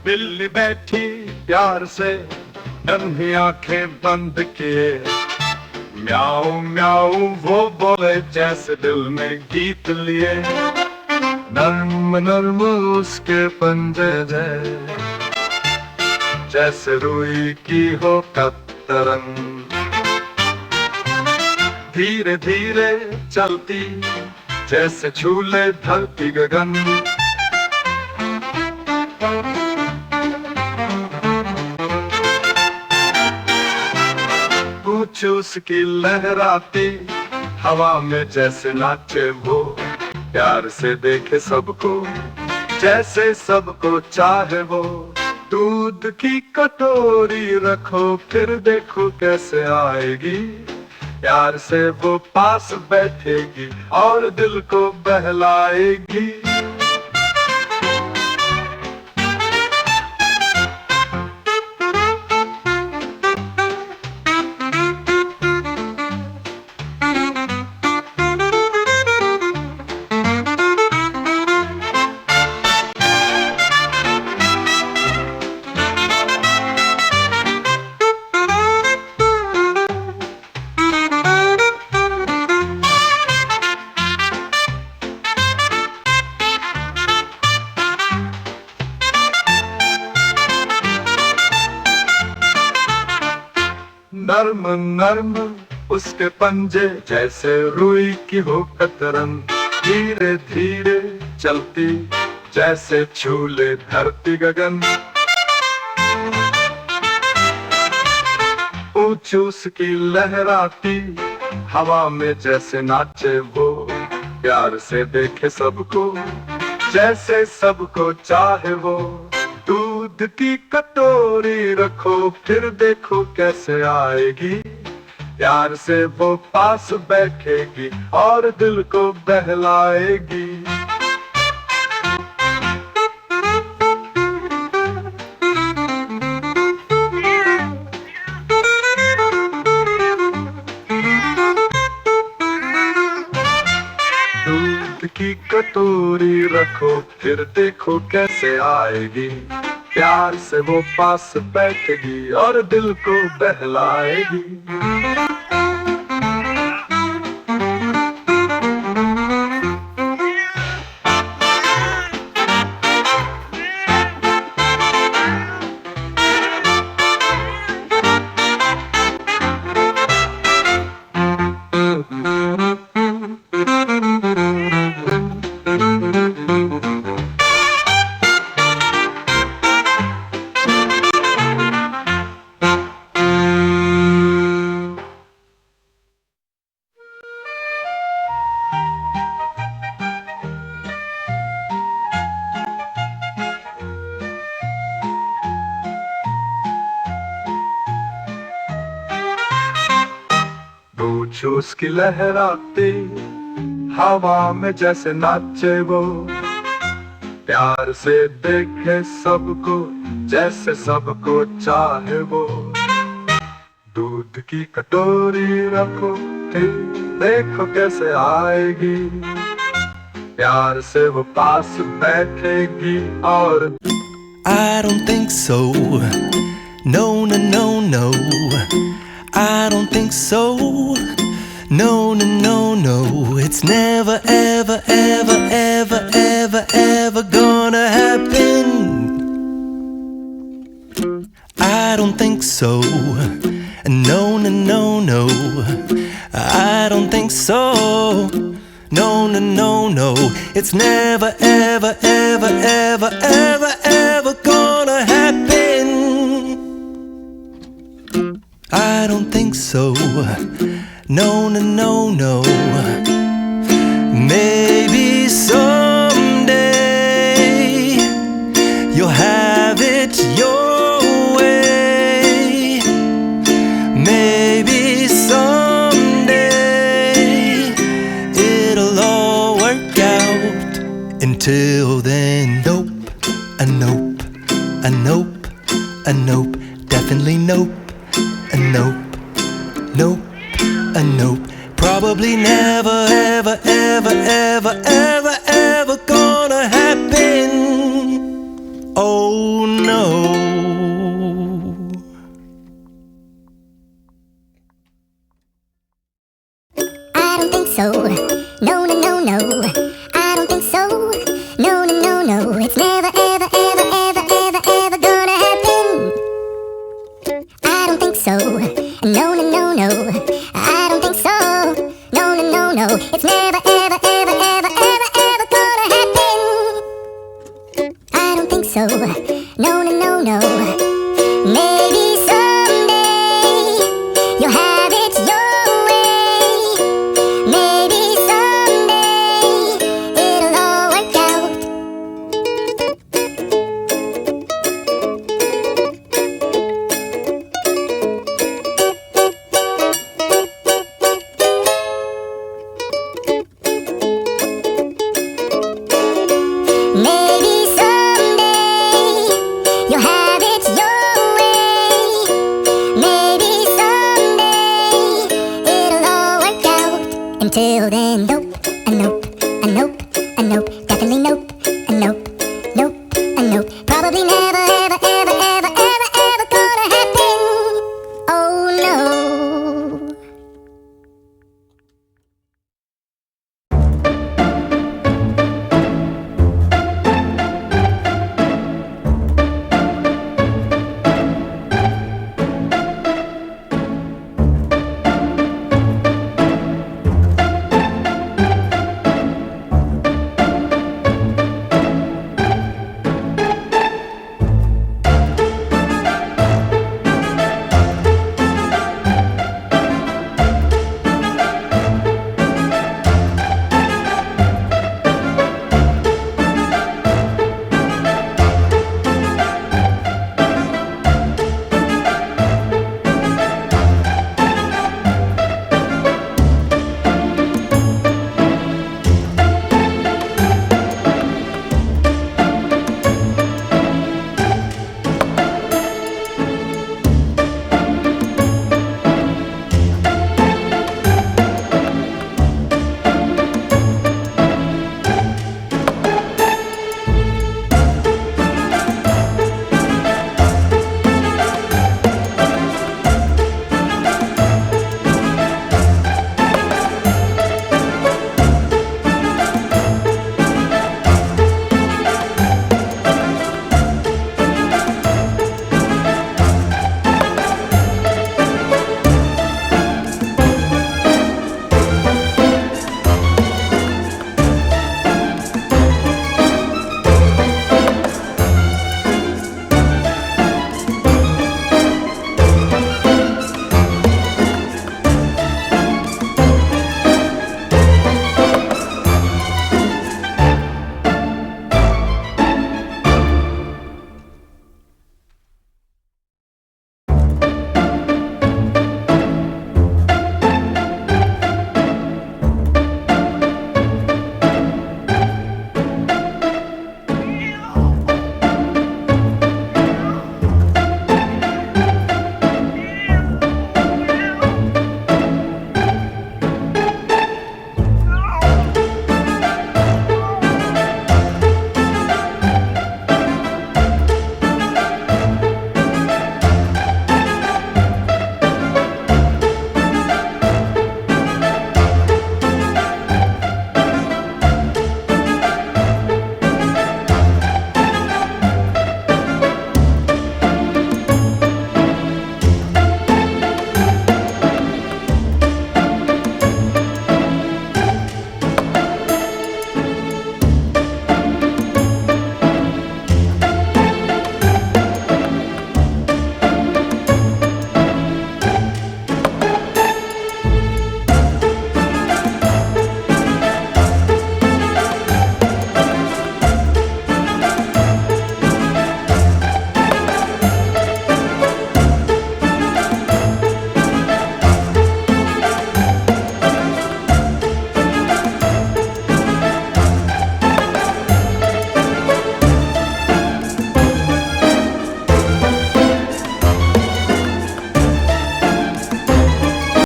बिल्ली बैठी प्यार से नन्ही आंखें बंद किए, म्याऊ म्याऊ वो बोले जैसे दिल में गीत लिए। नर्म नर्म उसके पंजे जैसे रुई की हो कतरन, धीरे धीरे चलती जैसे झूले धरती गगन। पूछ उसकी लहराती हवा में जैसे नाचे वो, प्यार से देखे सबको जैसे सबको चाहे वो। दूध की कटोरी रखो फिर देखो कैसे आएगी, प्यार से वो पास बैठेगी और दिल को बहलाएगी। नर्म नर्म उसके पंजे जैसे रुई की हो कतरन, धीरे धीरे चलती जैसे झूले धरती गगन। पूछ उसकी लहराती हवा में जैसे नाचे वो, प्यार से देखे सबको जैसे सबको चाहे वो। दूध की कटोरी रखो फिर देखो कैसे आएगी, प्यार से वो पास बैठेगी और दिल को बहलाएगी। दूध की कटोरी रखो फिर देखो कैसे आएगी, प्यार से वो पास बैठेगी और दिल को बहलाएगी। पूछ उसकी लहराती हवा में जैसे नाचे वो, प्यार से देखे सबको जैसे सबको चाहे वो। दूध की कटोरी रखो फिर देखो कैसे आएगी, प्यार से वो पास बैठेगी और। I don't think so. No, no, no, no. I don't think so. No, no, no, no. It's never, ever, ever, ever, ever, ever gonna happen. I don't think so. No, no, no, no. I don't think so. No, no, no, no. It's never, ever, ever, ever, ever, ever gonna happen. I don't think so. No, no, no, no. Maybe someday you'll have it your way. Maybe someday it'll all work out. Until then, nope, a nope, a nope, a nope, definitely nope. A nope, nope, a nope. Probably never, ever, ever, ever, ever, ever gonna happen. Oh no. so. No, no, no, no. Maybe someday you'll have it your way. Maybe someday it'll all work out. Maybe someday you'll have it your way. Maybe someday it'll all work out. Until then, nope, a nope, a nope, a nope, definitely nope, a nope, nope, a nope. Probably never, ever, ever.